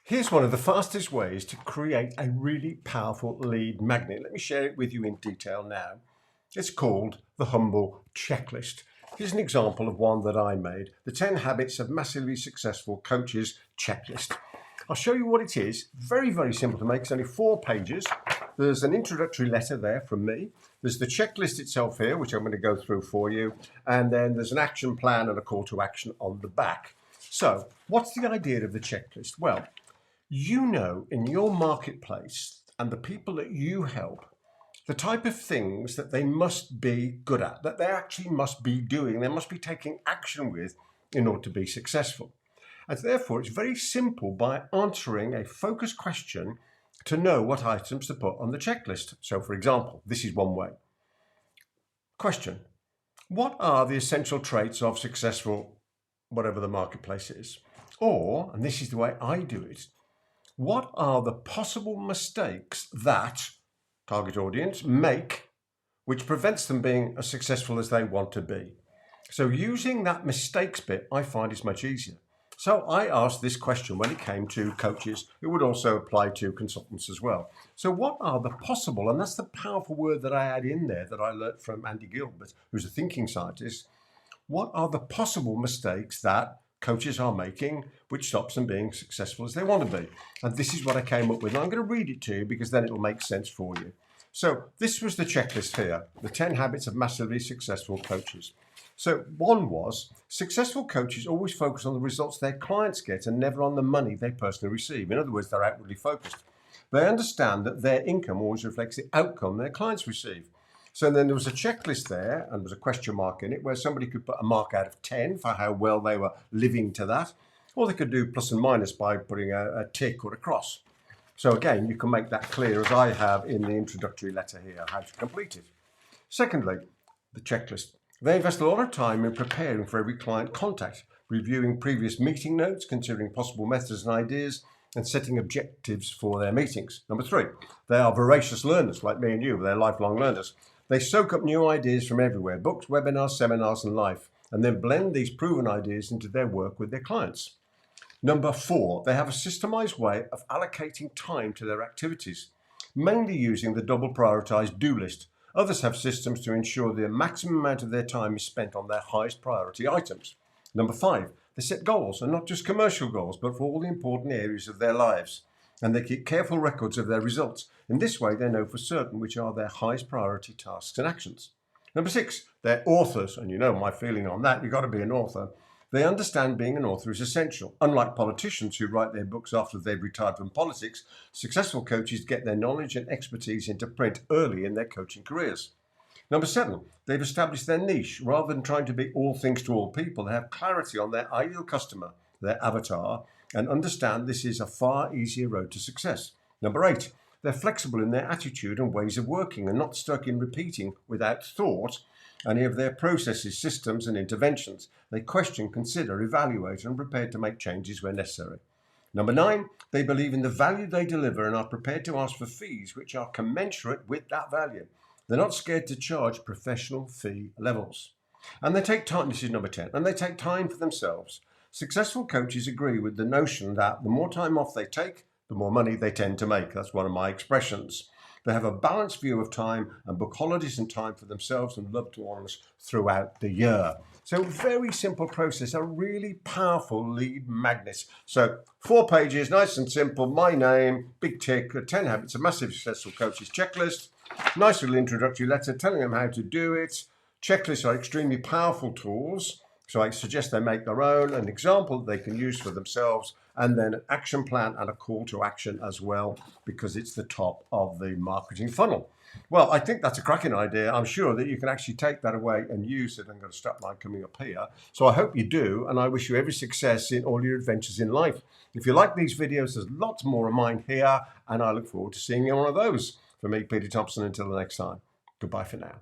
Here's one of the fastest ways to create a really powerful lead magnet. Let me share it with you in detail now. It's called the Humble Checklist. Here's an example of one that I made, the 10 Habits of Massively Successful Coaches Checklist. I'll show you what it is. Very, very simple to make. It's only 4 pages. There's an introductory letter there from me. There's the checklist itself here, which I'm going to go through for you. And then there's an action plan and a call to action on the back. So what's the idea of the checklist? Well, you know in your marketplace and the people that you help, the type of things that they must be good at, that they actually must be doing, they must be taking action with in order to be successful. And therefore, it's very simple by answering a focused question to know what items to put on the checklist. So, for example, this is one way. Question: what are the essential traits of successful, whatever the marketplace is? Or, and this is the way I do it, what are the possible mistakes that target audience make which prevents them being as successful as they want to be? So using that mistakes bit, I find is much easier. So I asked this question when it came to coaches. It would also apply to consultants as well. So what are the possible, and that's the powerful word that I add in there that I learned from Andy Gilbert, who's a thinking scientist. What are the possible mistakes that coaches are making which stops them being successful as they want to be? And this is what I came up with. And I'm going to read it to you because then it will make sense for you. So this was the checklist here, the 10 habits of massively successful coaches. So one was, successful coaches always focus on the results their clients get and never on the money they personally receive. In other words, they're outwardly focused. They understand that their income always reflects the outcome their clients receive. So then there was a checklist there, and there was a question mark in it where somebody could put a mark out of 10 for how well they were living to that, or they could do plus and minus by putting a tick or a cross. So again, you can make that clear as I have in the introductory letter here, how to complete it. Secondly, the checklist. They invest a lot of time in preparing for every client contact, reviewing previous meeting notes, considering possible methods and ideas, and setting objectives for their meetings. Number 3, they are voracious learners like me and you. They're lifelong learners. They soak up new ideas from everywhere, books, webinars, seminars, and life, and then blend these proven ideas into their work with their clients. Number 4, they have a systemized way of allocating time to their activities, mainly using the double prioritized do list. Others have systems to ensure the maximum amount of their time is spent on their highest priority items. Number 5, they set goals, and not just commercial goals, but for all the important areas of their lives. And they keep careful records of their results. In this way, they know for certain which are their highest priority tasks and actions. Number 6, they're authors, and you know my feeling on that, you've got to be an author. They understand being an author is essential. Unlike politicians who write their books after they've retired from politics, successful coaches get their knowledge and expertise into print early in their coaching careers. Number 7, they've established their niche. Rather than trying to be all things to all people, they have clarity on their ideal customer, their avatar, and understand this is a far easier road to success. Number 8, they're flexible in their attitude and ways of working and not stuck in repeating without thought any of their processes, systems, and interventions. They question, consider, evaluate, and are prepared to make changes where necessary. Number 9, they believe in the value they deliver and are prepared to ask for fees which are commensurate with that value. They're not scared to charge professional fee levels. And they take time, this is number 10, and they take time for themselves. Successful coaches agree with the notion that the more time off they take, the more money they tend to make. That's one of my expressions. They have a balanced view of time and book holidays and time for themselves and loved ones throughout the year. So very simple process, a really powerful lead magnet. So 4 pages, nice and simple, my name, big tick, 10 habits of massive successful coaches checklist, nice little introductory letter telling them how to do it. Checklists are extremely powerful tools, so I suggest they make their own, an example they can use for themselves, and then an action plan and a call to action as well, because it's the top of the marketing funnel. Well, I think that's a cracking idea. I'm sure that you can actually take that away and use it. I'm going to stop mine coming up here. So I hope you do, and I wish you every success in all your adventures in life. If you like these videos, there's lots more of mine here, and I look forward to seeing you on one of those. For me, Peter Thomson, until the next time, goodbye for now.